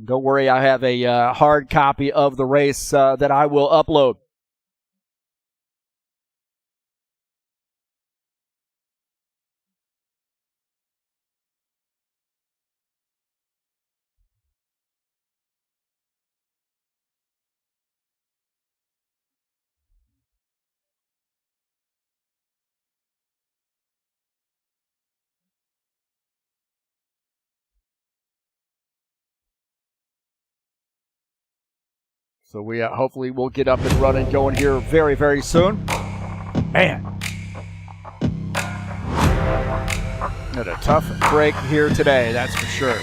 Don't worry, I have a hard copy of the race that I will upload. So we hopefully will get up and running going here very, very soon. Man. Had a tough break here today, that's for sure.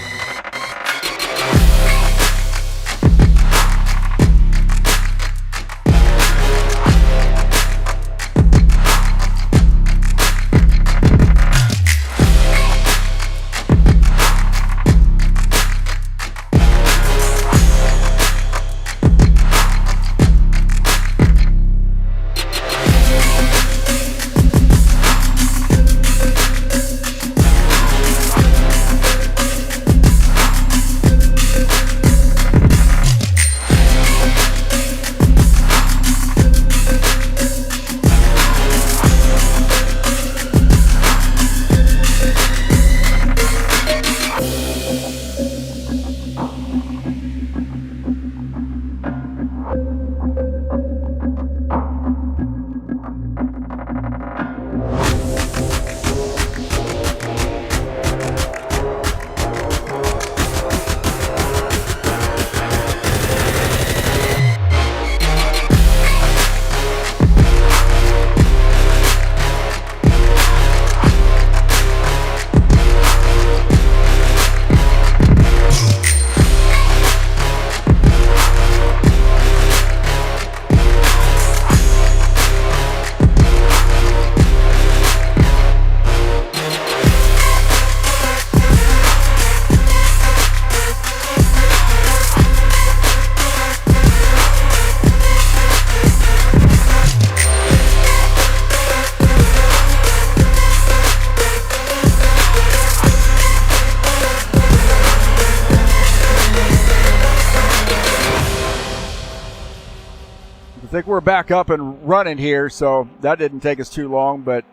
I think we're back up and running here, so that didn't take us too long, but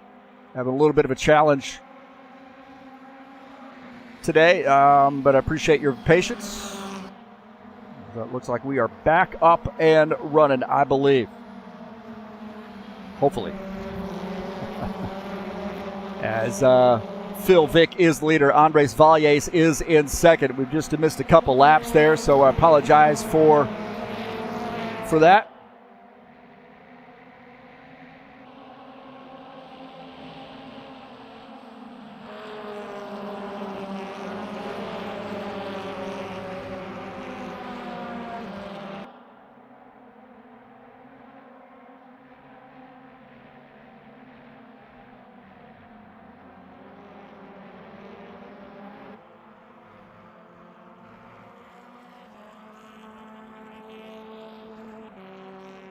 having a little bit of a challenge today, but I appreciate your patience. So it looks like we are back up and running, I believe. Hopefully. As Phil Vick is leader, Andres Valles is in second. We've just missed a couple laps there, so I apologize for that.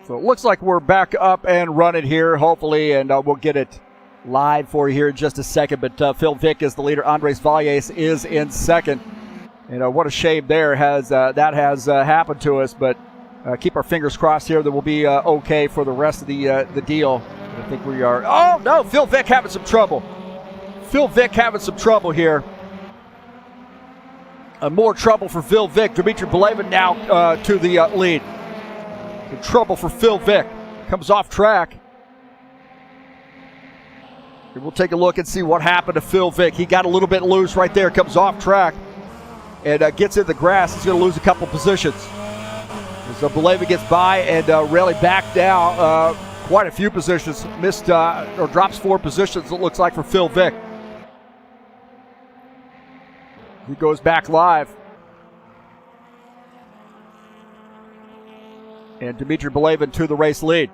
So it looks like we're back up and running here, hopefully, and we'll get it live for you here in just a second. But Phil Vick is the leader. Andres Valles is in second. What a shame there that has happened to us, but keep our fingers crossed here that we'll be okay for the rest of the deal. I think we are. Oh, no, Phil Vick having some trouble. Phil Vick having some trouble here. More trouble for Phil Vick. Dmitry Belevin now to the lead. In trouble for Phil Vick. Comes off track. And we'll take a look and see what happened to Phil Vick. He got a little bit loose right there. Comes off track and gets in the grass. He's going to lose a couple positions. So Belevin gets by and really back down quite a few positions. Missed or drops 4 positions, it looks like, for Phil Vick. He goes back live. And Dmitry Belevin to the race lead.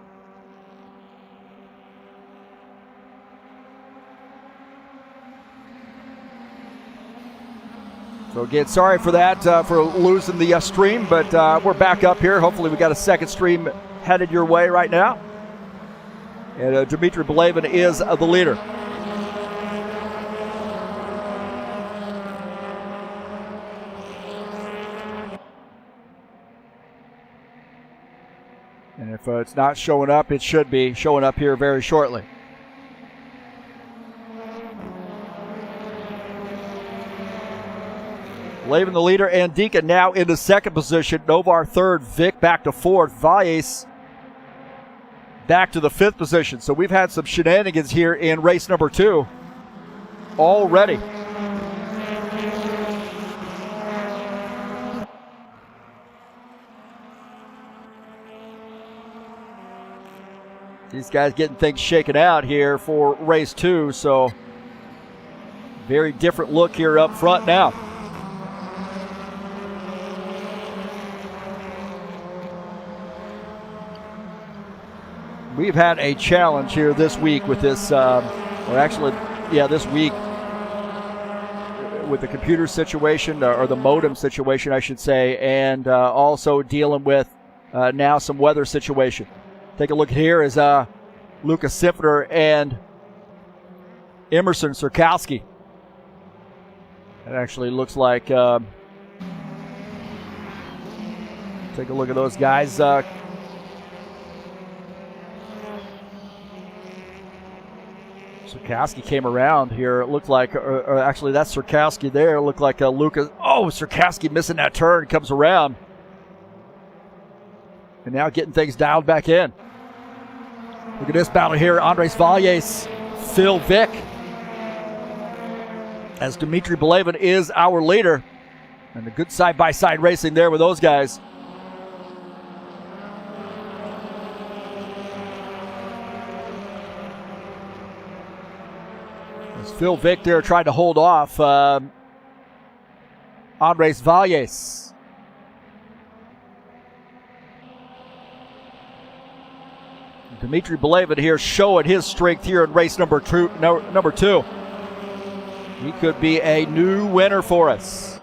So again, sorry for that, for losing the stream, but we're back up here. Hopefully we got a second stream headed your way right now. And Dmitry Belevin is the leader. And if it's not showing up, it should be showing up here very shortly. Lavin the leader, and Deacon now into second position. Novar third, Vic back to fourth. Valles back to the fifth position. So we've had some shenanigans here in race number 2 already. These guys getting things shaken out here for race 2, so very different look here up front now. We've had a challenge here this week with this, this week with the computer situation, or the modem situation, I should say, and also dealing with now some weather situation. Take a look here as Lucas Sifter and Emerson Surkowski. It actually looks like, take a look at those guys. Surkowski came around here. It looked like, or actually that's Surkowski there. It looked like Lucas. Oh, Surkowski missing that turn, comes around. And now getting things dialed back in. Look at this battle here. Andres Valles, Phil Vick. As Dmitry Belevin is our leader. And a good side-by-side racing there with those guys. As Phil Vick there tried to hold off Andres Valles. Dmitry Belevin here showing his strength here in race number two. He could be a new winner for us.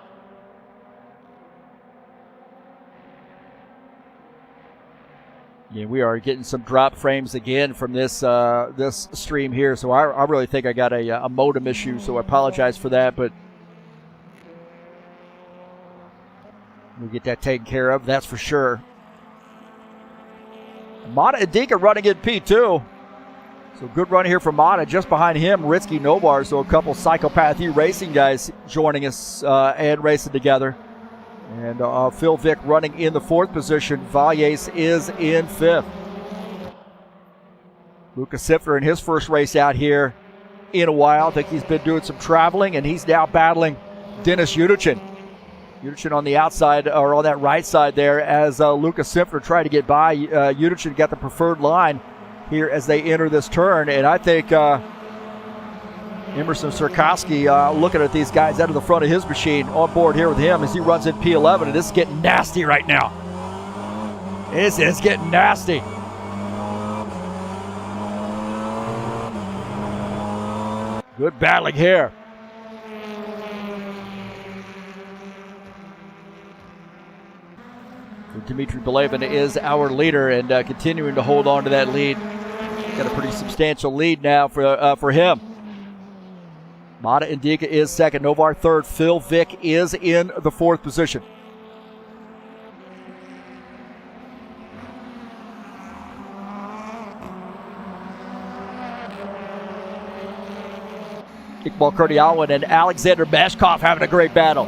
Yeah, we are getting some drop frames again from this this stream here, so I really think I got a modem issue, so I apologize for that, but we'll get that taken care of, that's for sure. Mata and Dika running in P2. So good run here from Mata. Just behind him, Ritsky Novar. So a couple Psychopathy Racing guys joining us and racing together. And Phil Vick running in the fourth position. Valles is in fifth. Lucas Sifter in his first race out here in a while. I think he's been doing some traveling, and he's now battling Dennis Yudichin. Yudichin on the outside, or on that right side there, as Lucas Sifter tried to get by. Yudichin got the preferred line here as they enter this turn, and I think Emerson Surkowski looking at these guys out of the front of his machine on board here with him as he runs in P11, and this is getting nasty right now. This is getting nasty. Good battling here. Dmitry Belevin is our leader, and continuing to hold on to that lead. Got a pretty substantial lead now for him. Mata Indika is second. Novar third. Phil Vick is in the fourth position. Iqbal Kurdiawan and Alexander Mashkov having a great battle.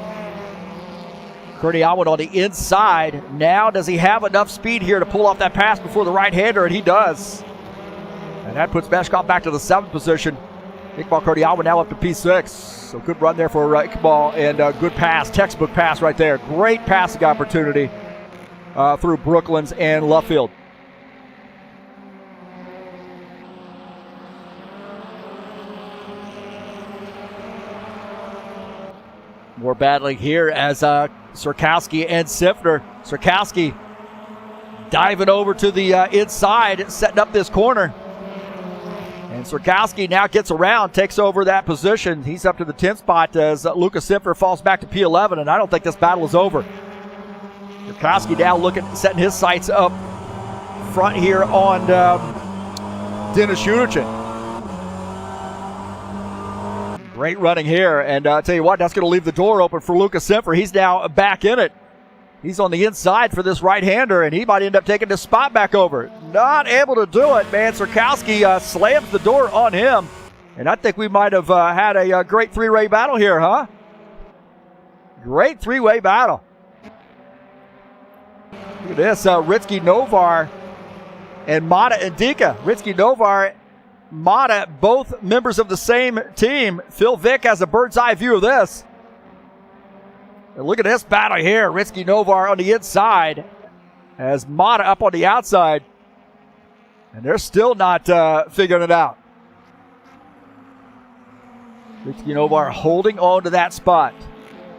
Kurdiawan on the inside. Now, does he have enough speed here to pull off that pass before the right-hander? And he does. And that puts Mashkov back to the seventh position. Iqbal Kurdiawan now up to P6. So good run there for Iqbal, and good pass, textbook pass right there. Great passing opportunity through Brooklands and Luffield. More battling here as Surkowski and Sifter. Surkowski diving over to the inside, setting up this corner. And Surkowski now gets around, takes over that position. He's up to the 10th spot as Lucas Sifter falls back to P11, and I don't think this battle is over. Surkowski now setting his sights up front here on Dennis Yudichin. Great running here, and I'll tell you what, that's going to leave the door open for Lucas Sifter. He's now back in it. He's on the inside for this right-hander, and he might end up taking the spot back over. Not able to do it, man. Surkowski slams the door on him. And I think we might have had a great three-way battle here, huh? Great three-way battle. Look at this, Ritsky Novar and Mata and Dika. Ritsky Novar, Mata, both members of the same team. Phil Vick has a bird's eye view of this. And look at this battle here. Ritsky Novar on the inside as Mata up on the outside. And they're still not figuring it out. Ritsky Novar holding on to that spot.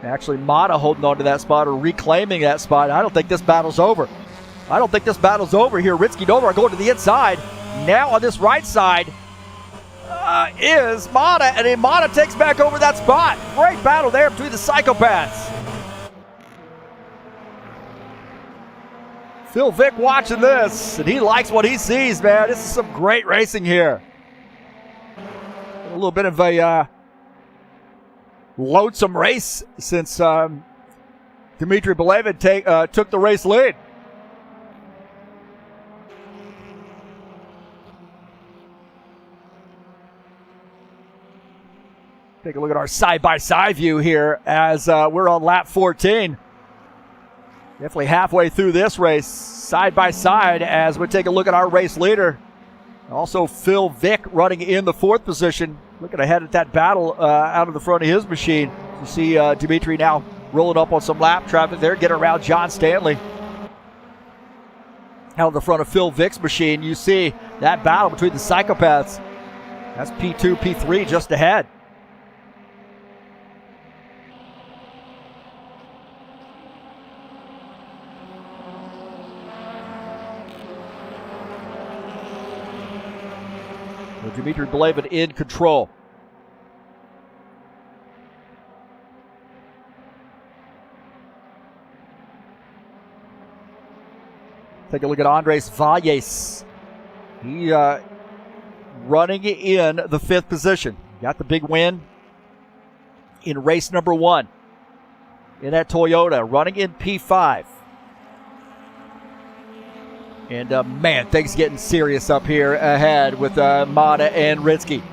Actually, Mata holding on to that spot or reclaiming that spot. I don't think this battle's over. I don't think this battle's over here. Ritsky Novar going to the inside. Now on this right side is Mata. And then Mata takes back over that spot. Great battle there between the psychopaths. Phil Vick watching this, and he likes what he sees, man. This is some great racing here. A little bit of a lonesome race since Dmitry Belevin took the race lead. Take a look at our side-by-side view here as we're on lap 14. Definitely halfway through this race, side by side, as we take a look at our race leader. Also, Phil Vick running in the 4th position. Looking ahead at that battle out of the front of his machine. You see Dmitry now rolling up on some lap traffic there, getting around John Stanley. Out of the front of Phil Vick's machine, you see that battle between the psychopaths. That's P2, P3 just ahead. Dmitry Belevin in control. Take a look at Andres Valles. He running in the 5th position. Got the big win in race number 1 in that Toyota, running in P5. And, man, things getting serious up here ahead with Mata and Ritsky.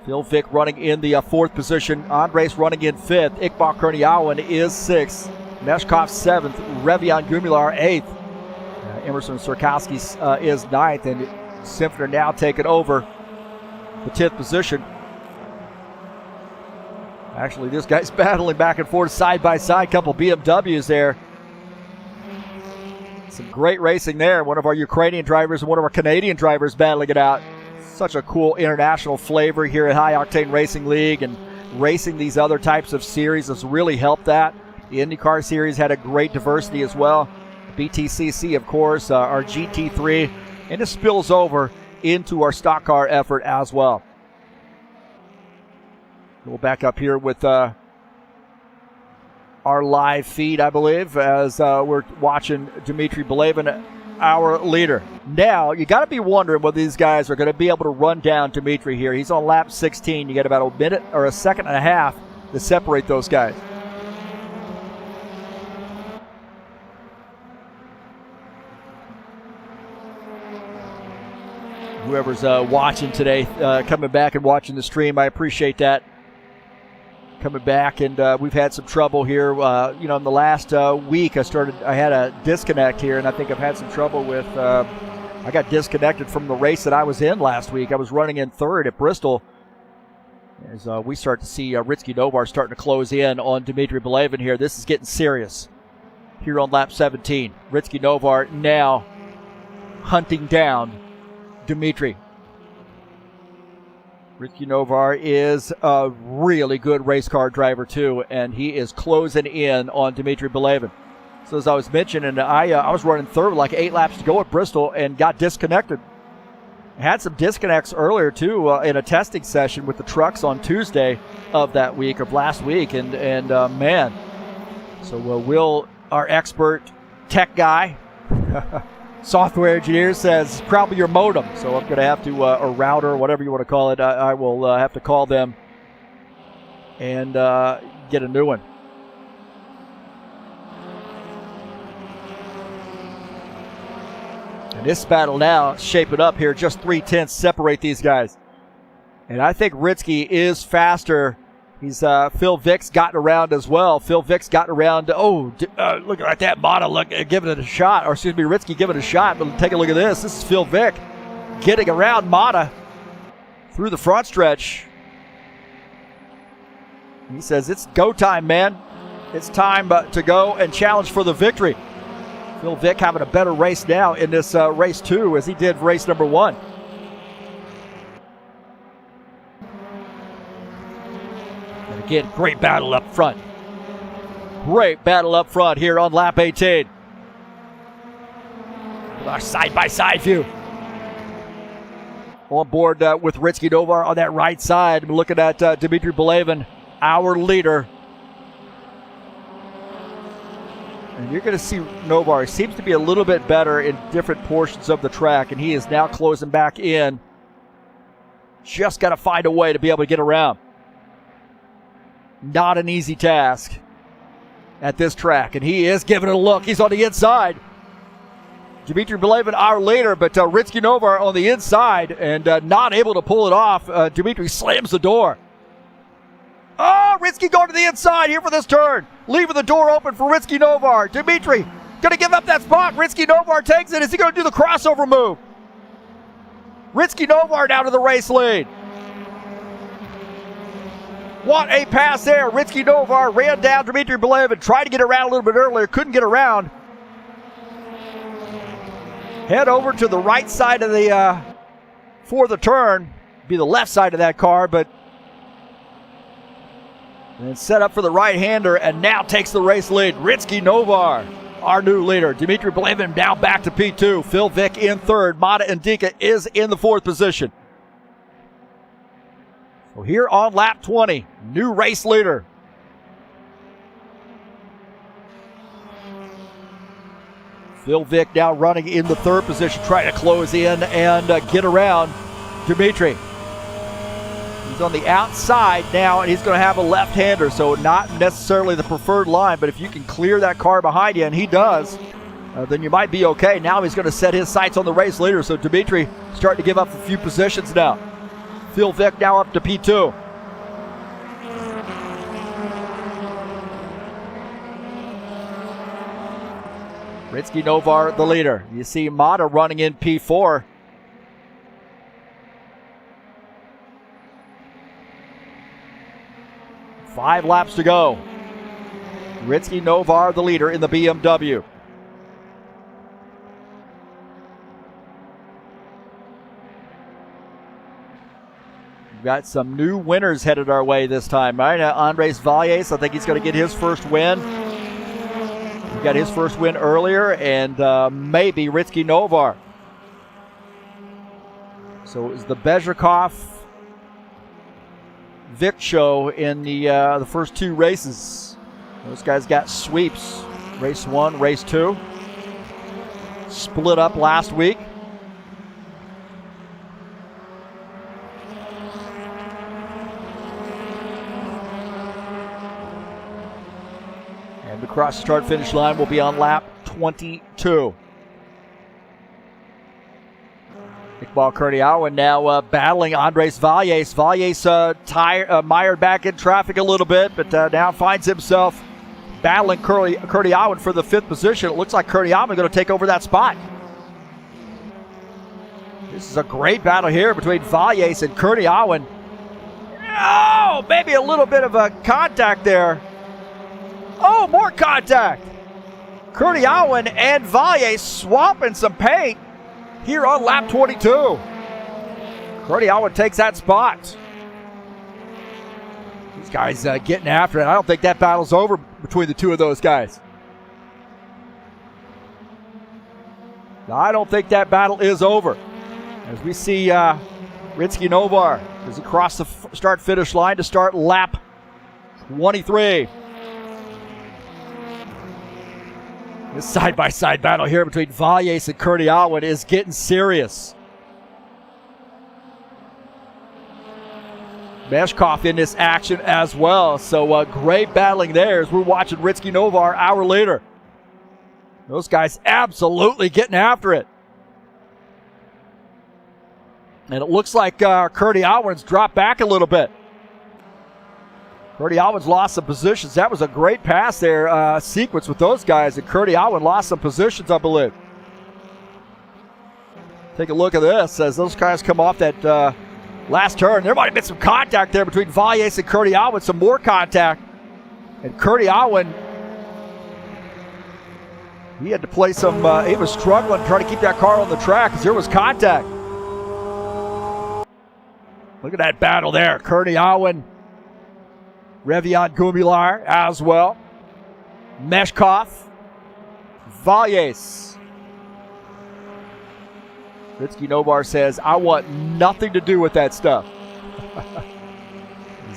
Phil Vick running in the 4th position. Andres running in 5th. Iqbal Kurniawan is 6th. Meshkov 7th. Revian Gumilar 8th. Emerson Surkowski is 9th. And Simpner now taking over the 10th position. Actually, this guy's battling back and forth side by side. Couple BMWs there. Some great racing there. One of our Ukrainian drivers and one of our Canadian drivers battling it out. Such a cool international flavor here at High Octane Racing League, and racing these other types of series has really helped that. The IndyCar series had a great diversity as well. BTCC, of course, our GT3, and it spills over into our stock car effort as well. We'll back up here with our live feed, I believe, as we're watching Dmitry Belevin, our leader. Now, you got to be wondering whether these guys are going to be able to run down Dmitry here. He's on lap 16. You got about a minute or a second and a half to separate those guys. Whoever's watching today, coming back and watching the stream, I appreciate that. Coming back, and we've had some trouble here. In the last week, I had a disconnect here, and I think I've had some trouble with. I got disconnected from the race that I was in last week. I was running in 3rd at Bristol. As we start to see Ritsky Novar starting to close in on Dmitry Belevin here. This is getting serious here on lap 17. Ritsky Novar now hunting down Dmitry. Ritsky Novar is a really good race car driver, too, and he is closing in on Dmitry Belevin. So as I was mentioning, I was running 3rd with like 8 laps to go at Bristol and got disconnected. I had some disconnects earlier, too, in a testing session with the trucks on Tuesday of that week, of last week, and man. So Will, our expert tech guy, software engineer, says probably your modem. So I'm going to have to, or router, or whatever you want to call it, I will have to call them and get a new one. And this battle now shaping up here. Just 3/10 separate these guys. And I think Ritzky is faster. He's Phil Vick's gotten around as well. Phil Vick's gotten around. Look at that Mata giving it a shot. Or excuse me, Ritzky giving it a shot. But take a look at this. This is Phil Vick getting around Mata through the front stretch. He says, it's go time, man. It's time to go and challenge for the victory. Phil Vick having a better race now in this race 2 as he did race number 1. And again, great battle up front. Great battle up front here on lap 18. With our side-by-side view. On board with Ritzky Novar on that right side. I'm looking at Dmitry Belevin, our leader. And you're going to see Novar. He seems to be a little bit better in different portions of the track, and he is now closing back in. Just got to find a way to be able to get around. Not an easy task at this track, and he is giving it a look. He's on the inside. Dmitry Belevin, our leader, but Ritzky Novar on the inside and not able to pull it off. Dmitry slams the door. Oh, Ritzky going to the inside here for this turn. Leaving the door open for Ritzky Novar. Dmitry going to give up that spot. Ritzky Novar takes it. Is he going to do the crossover move? Ritzky Novar down to the race lead. What a pass there. Ritzky Novar ran down Dmitry Belevin. Tried to get around a little bit earlier. Couldn't get around. Head over to the right side of the for the turn. Be the left side of that car, but then set up for the right-hander and now takes the race lead. Ritzky Novar, our new leader. Dmitry Belevin now back to P2. Phil Vick in third. Mata Indika is in the 4th position. So here on lap 20, new race leader. Phil Vick now running in the 3rd position, trying to close in and get around Dmitry. He's on the outside now, and he's going to have a left-hander, so not necessarily the preferred line, but if you can clear that car behind you, and he does, then you might be okay. Now he's going to set his sights on the race leader, so Dmitry starting to give up a few positions now. Phil Vick now up to P2. Ritzky Novar, the leader. You see Mata running in P4. Five laps to go. Ritzky Novar, the leader in the BMW. We've got some new winners headed our way this time, right? Andres Valles, I think he's going to get his first win. He got his first win earlier, and maybe Ritzky Novar. So it was the Bezhikov Vick show in the first 2 races. Those guys got sweeps. Race 1, race 2. Split up last week. And the cross start finish line will be on lap 22. Iqbal Kurniawan now battling Andres Valles. Valles mired back in traffic a little bit, but now finds himself battling Kurniawan for the 5th position. It looks like Kurniawan going to take over that spot. This is a great battle here between Valles and Kurniawan. Oh, maybe a little bit of a contact there. Oh, more contact. Kurniawan and Valles swapping some paint here on lap 22. Kurniawan takes that spot. These guys getting after it. I don't think that battle's over between the two of those guys. I don't think that battle is over. As we see Ritzky Novar as he crossed the start-finish line to start lap 23. This side-by-side battle here between Valles and Kurniawan is getting serious. Meshkov in this action as well. So great battling there as we're watching Ritzky Novar, our leader. Those guys absolutely getting after it. And it looks like Curdy Alwyn's dropped back a little bit. Curdy Alwyn's lost some positions. That was a great pass there, sequence with those guys. And Curdy Alwyn lost some positions, I believe. Take a look at this as those guys come off that last turn. There might have been some contact there between Valles and Curdy Alwyn. Some more contact. And Curdy Alwyn, he had to play some, he was struggling trying to keep that car on the track because there was contact. Look at that battle there. Curdy Alwyn, Revian Gumilar as well. Meshkov, Valles. Ritsky Novar says, I want nothing to do with that stuff.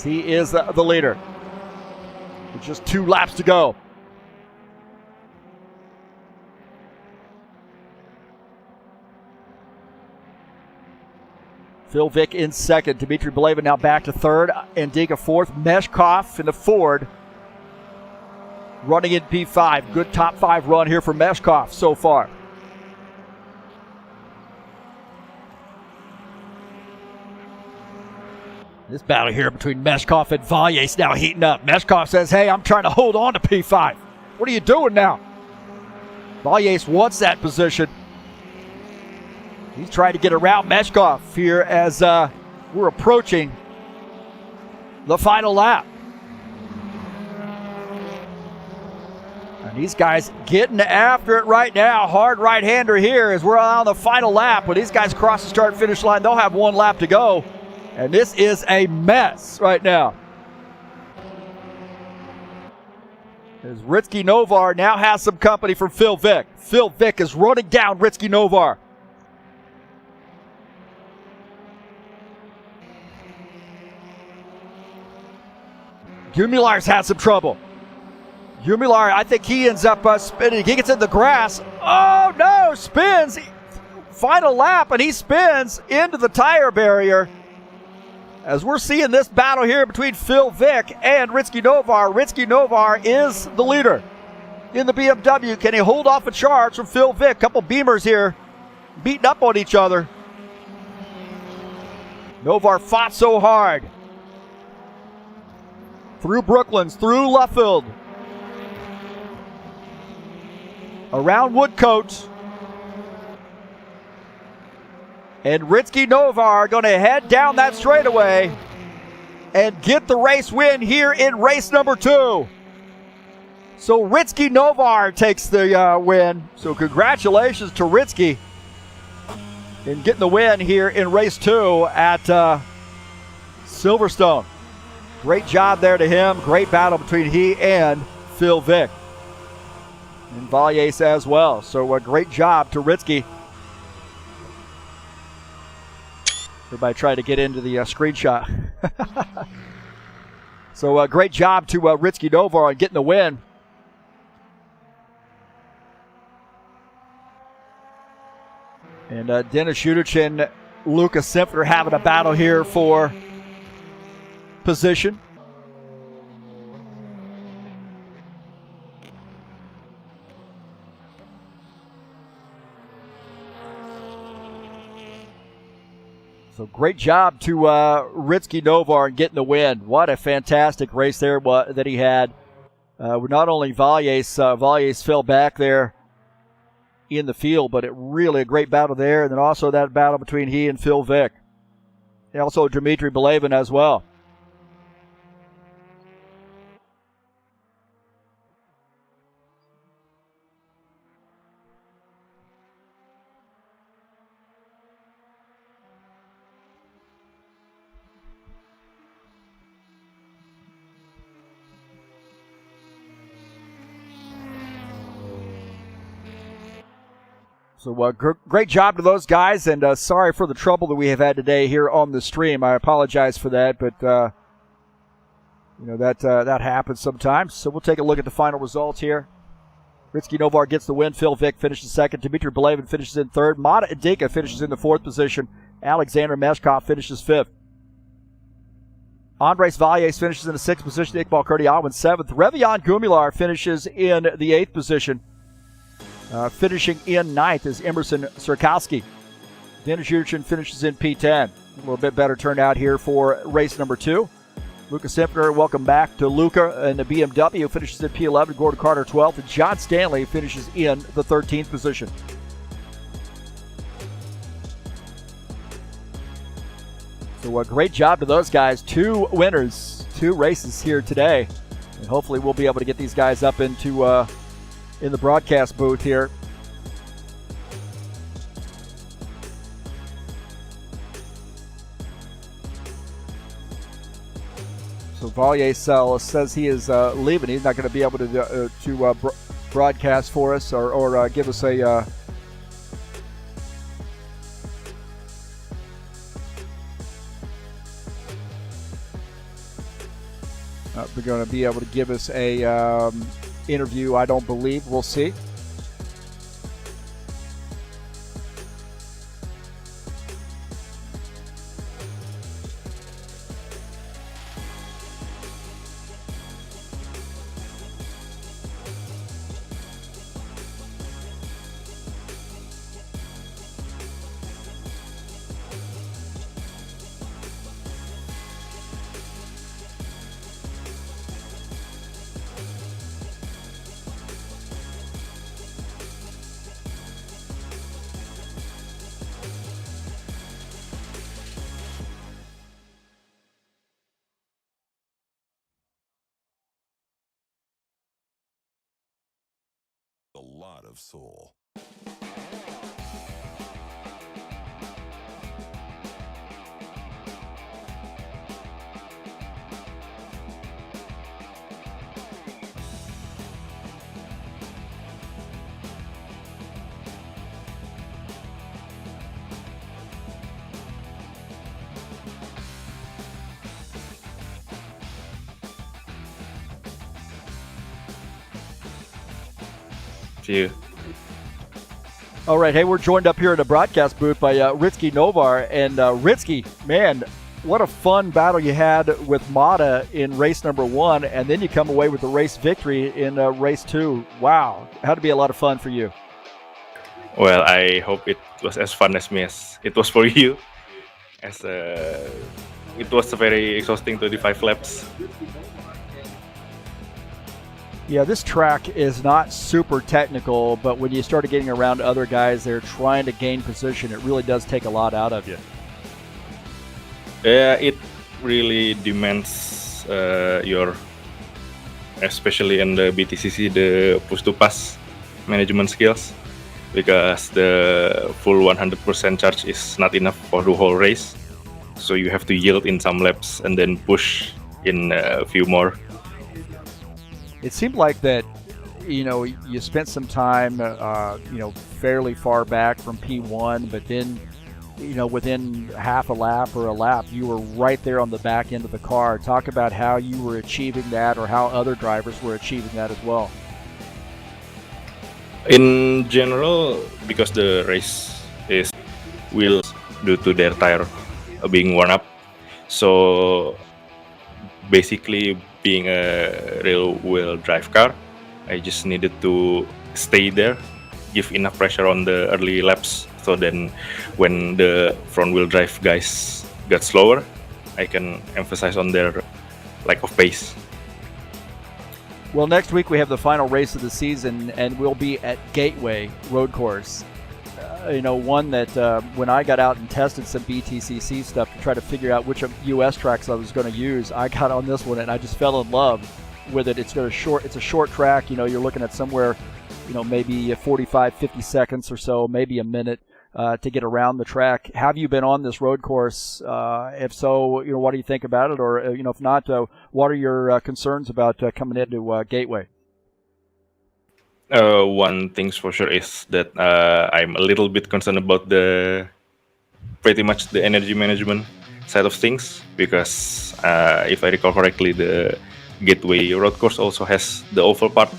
He is the leader. With just 2 laps to go. Phil Vick in second. Dmitry Beleva now back to third. Indica fourth. Meshkov in the Ford. Running in P5. Good top 5 run here for Meshkov so far. This battle here between Meshkov and Valles now heating up. Meshkov says, hey, I'm trying to hold on to P5. What are you doing now? Valles wants that position. He's trying to get around Meshkov here as we're approaching the final lap. And these guys getting after it right now. Hard right-hander here as we're on the final lap. When these guys cross the start-finish line, they'll have 1 lap to go. And this is a mess right now. As Ritsky Novar now has some company from Phil Vick. Phil Vick is running down Ritsky Novar. Gumilar's had some trouble. Gumilar, I think he ends up spinning. He gets in the grass. Oh, no, spins. Final lap, and he spins into the tire barrier. As we're seeing this battle here between Phil Vick and Ritsky Novar. Ritsky Novar is the leader in the BMW. Can he hold off a charge from Phil Vick? Couple Beamers here beating up on each other. Novar fought so hard. Through Brooklands, through Luffield. Around Woodcote. And Ritsky Novar going to head down that straightaway and get the race win here in race number 2. So Ritsky Novar takes the win. So congratulations to Ritsky in getting the win here in race 2 at Silverstone. Great job there to him. Great battle between he and Phil Vick. And Valles as well. So a great job to Ritsky. Everybody tried to get into the screenshot. So great job to Ritsky Novar on getting the win. And Dennis Shudich and Lucas Simpler having a battle here for position. So great job to Ritsky Novar in getting the win. What a fantastic race there that he had. Not only Valles fell back there in the field, but it really a great battle there. And then also that battle between he and Phil Vick. And also Dmitry Belevin as well. So great job to those guys, and sorry for the trouble that we have had today here on the stream. I apologize for that, but that happens sometimes. So we'll take a look at the final results here. Ritsky Novar gets the win. Phil Vick finishes second. Dmitry Belevin finishes in third. Mata Indica finishes in the 4th position. Alexander Meshkov finishes 5th. Andres Valles finishes in the 6th position. Iqbal Kurdi Alwyn 7th. Revian Gumilar finishes in the 8th position. Finishing in 9th is Emerson Sirkowski. Dennis Yurchin finishes in P10. A little bit better turnout here for race number 2. Luca Simpner, welcome back to Luca, and the BMW finishes in P11. Gordon Carter 12th, and John Stanley finishes in the 13th position. So a great job to those guys. 2 winners, 2 races here today, and hopefully we'll be able to get these guys up into in the broadcast booth here. So Vauxhall says he is leaving. He's not going to be able to broadcast for us or give us a they're going to be able to give us a interview, I don't believe. We'll see. A lot of soul. You. All right, hey, we're joined up here in the broadcast booth by Ritsky Novar. And Ritsky, man, what a fun battle you had with Mata in race number 1, and then you come away with the race victory in race 2. Wow, had to be a lot of fun for you. Well, I hope it was as fun as me as it was for you. As it was very exhausting 25 laps. Yeah, this track is not super technical, but when you start getting around other guys, they're trying to gain position. It really does take a lot out of you. Yeah, it really demands your, especially in the BTCC, the push-to-pass management skills, because the full 100% charge is not enough for the whole race. So you have to yield in some laps and then push in a few more. It seemed like that, you spent some time, fairly far back from P1, but then, within half a lap or a lap, you were right there on the back end of the car. Talk about how you were achieving that, or how other drivers were achieving that as well. In general, because the race is wheels due to their tire being worn up, so basically being a real wheel drive car, I just needed to stay there, give enough pressure on the early laps, so then when the front wheel drive guys got slower, I can emphasize on their lack of pace. Well, next week we have the final race of the season, and we'll be at Gateway Road Course. One that when I got out and tested some BTCC stuff to try to figure out which US tracks I was going to use, I got on this one and I just fell in love with it. It's a short track. You're looking at somewhere, maybe 45, 50 seconds or so, maybe a minute to get around the track. Have you been on this road course? If so, what do you think about it? Or, if not, what are your concerns about coming into Gateway? One thing's for sure is that I'm a little bit concerned about pretty much the energy management side of things, because if I recall correctly, the Gateway road course also has the oval part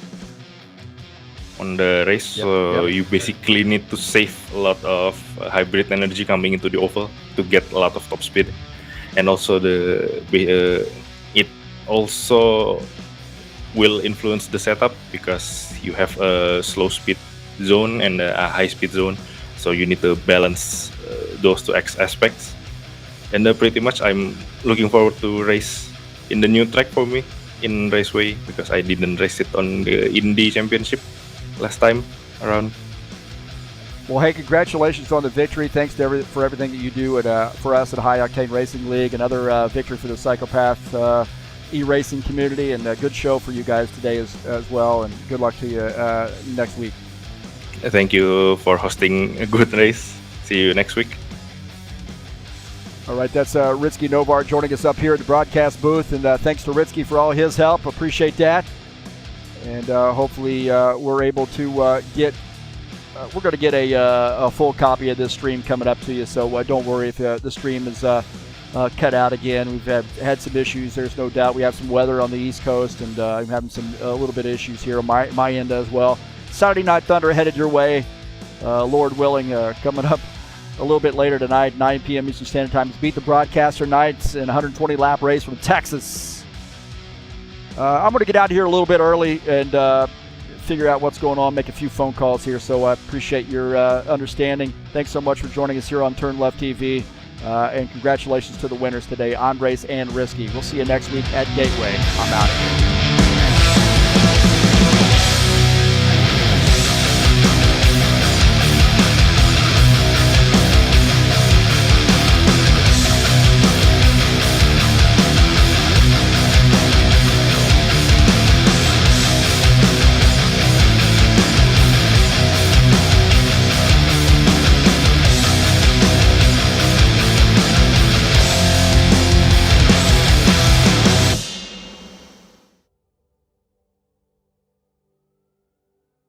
on the race. You basically need to save a lot of hybrid energy coming into the oval to get a lot of top speed, and also it also will influence the setup, because you have a slow speed zone and a high speed zone, so you need to balance those two aspects. And pretty much I'm looking forward to race in the new track for me in Raceway, because I didn't race it on the Indy Championship last time around. Well, hey, congratulations on the victory. Thanks for everything that you do for us at High Octane Racing League. Another victory for the Psychopath e-racing community, and a good show for you guys today as well. And good luck to you next week. Thank you for hosting a good race. See you next week. All right, that's Ritsky Novar joining us up here at the broadcast booth, and thanks to Ritsky for all his help. Appreciate that. And hopefully we're able to get. We're going to get a full copy of this stream coming up to you, so don't worry if the stream is cut out again. We've had some issues. There's no doubt. We have some weather on the East Coast, and I'm having a little bit of issues here on my end as well. Saturday Night Thunder headed your way, Lord willing, coming up a little bit later tonight, 9 p.m. Eastern Standard Time. Beat the Broadcaster Knights in a 120-lap race from Texas. I'm going to get out of here a little bit early and figure out what's going on, make a few phone calls here, so I appreciate your understanding. Thanks so much for joining us here on TurnLeftTV, and congratulations to the winners today, Andres and Risky. We'll see you next week at Gateway. I'm out of here.